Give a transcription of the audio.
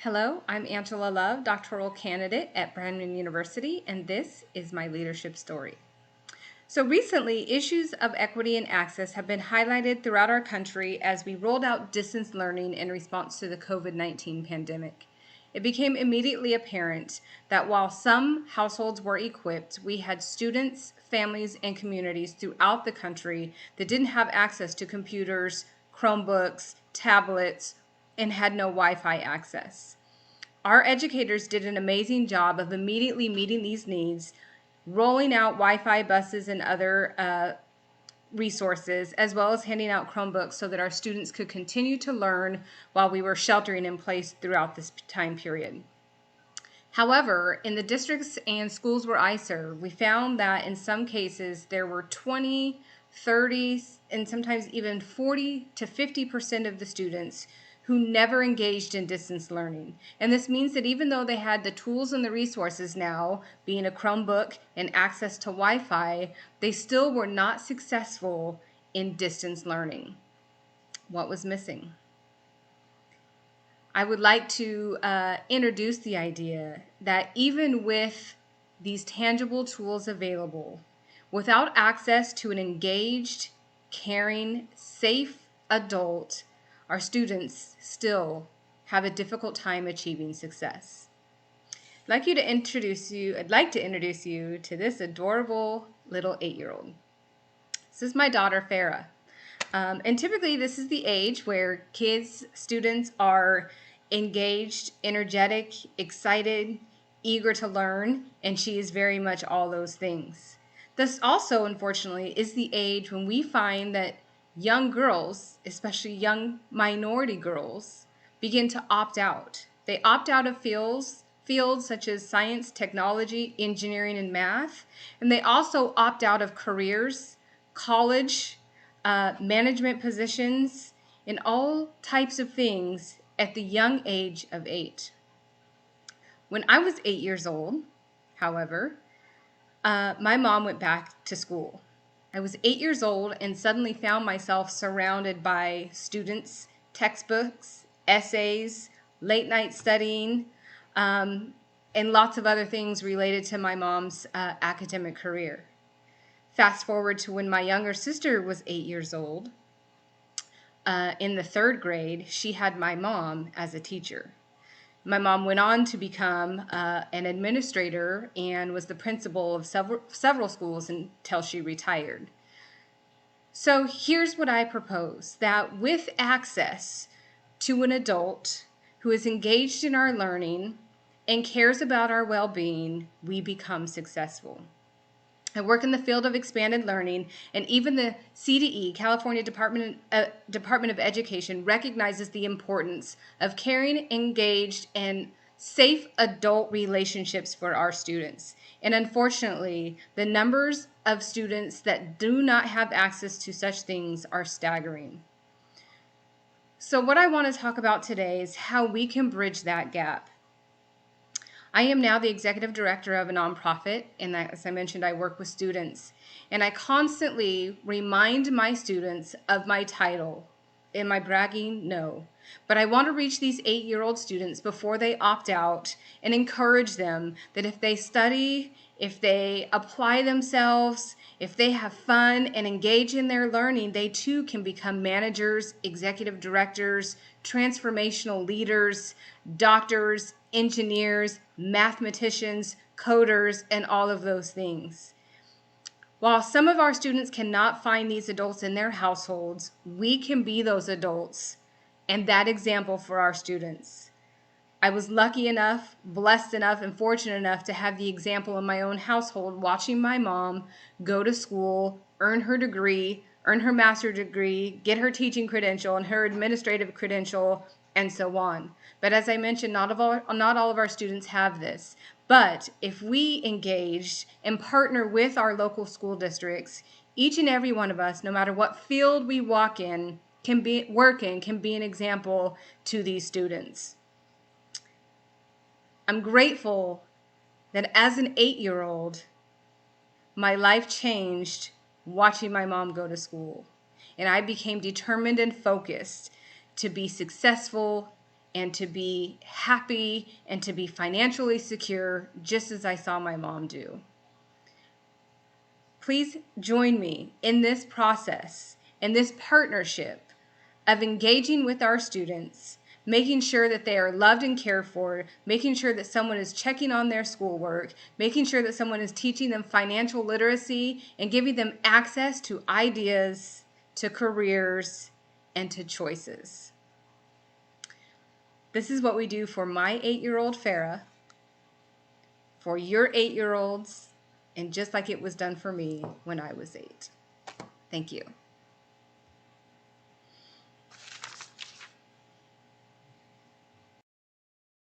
Hello, I'm Angela Love, doctoral candidate at Brandon University, and this is my leadership story. So recently, issues of equity and access have been highlighted throughout our country as we rolled out distance learning in response to the COVID-19 pandemic. It became immediately apparent that while some households were equipped, we had students, families, and communities throughout the country that didn't have access to computers, Chromebooks, tablets, and had no Wi-Fi access. Our educators did an amazing job of immediately meeting these needs, rolling out Wi-Fi buses and other resources, as well as handing out Chromebooks so that our students could continue to learn while we were sheltering in place throughout this time period. However, in the districts and schools where I serve, we found that in some cases there were 20, 30, and sometimes even 40 to 50% of the students who never engaged in distance learning. And this means that even though they had the tools and the resources now, being a Chromebook and access to Wi-Fi, they still were not successful in distance learning. What was missing? I would like to introduce the idea that even with these tangible tools available, without access to an engaged, caring, safe adult, our students still have a difficult time achieving success. I'd like to introduce you to this adorable little 8-year-old. This is my daughter, Farah. And typically this is the age where students are engaged, energetic, excited, eager to learn, and she is very much all those things. This also, unfortunately, is the age when we find that young girls, especially young minority girls, begin to opt out. They opt out of fields such as science, technology, engineering, and math, and they also opt out of careers, college, management positions, and all types of things at the young age of 8. When I was 8 years old, however, my mom went back to school. I was 8 years old and suddenly found myself surrounded by students, textbooks, essays, late night studying, and lots of other things related to my mom's academic career. Fast forward to when my younger sister was 8 years old. In the 3rd grade, she had my mom as a teacher. My mom went on to become an administrator and was the principal of several schools until she retired. So here's what I propose, that with access to an adult who is engaged in our learning and cares about our well-being, we become successful. I work in the field of expanded learning, and even the CDE, California Department of Education, recognizes the importance of caring, engaged, and safe adult relationships for our students. And unfortunately, the numbers of students that do not have access to such things are staggering. So what I want to talk about today is how we can bridge that gap. I am now the executive director of a nonprofit, and as I mentioned, I work with students. And I constantly remind my students of my title. Am I bragging? No. But I want to reach these 8-year-old students before they opt out and encourage them that if they study, if they apply themselves, if they have fun and engage in their learning, they too can become managers, executive directors, transformational leaders, doctors, engineers, mathematicians, coders, and all of those things. While some of our students cannot find these adults in their households, we can be those adults and that example for our students. I was lucky enough, blessed enough, and fortunate enough to have the example in my own household, watching my mom go to school, earn her degree, earn her master's degree, get her teaching credential and her administrative credential, and so on. But as I mentioned, not all of our students have this. But if we engage and partner with our local school districts, each and every one of us, no matter what field we work in, can be an example to these students. I'm grateful that as an 8-year-old, my life changed watching my mom go to school. And I became determined and focused to be successful and to be happy and to be financially secure, just as I saw my mom do. Please join me in this process, in this partnership of engaging with our students, making sure that they are loved and cared for, making sure that someone is checking on their schoolwork, making sure that someone is teaching them financial literacy, and giving them access to ideas, to careers, and to choices. This is what we do for my 8-year-old Farah, for your 8-year-olds, and just like it was done for me when I was 8. Thank you.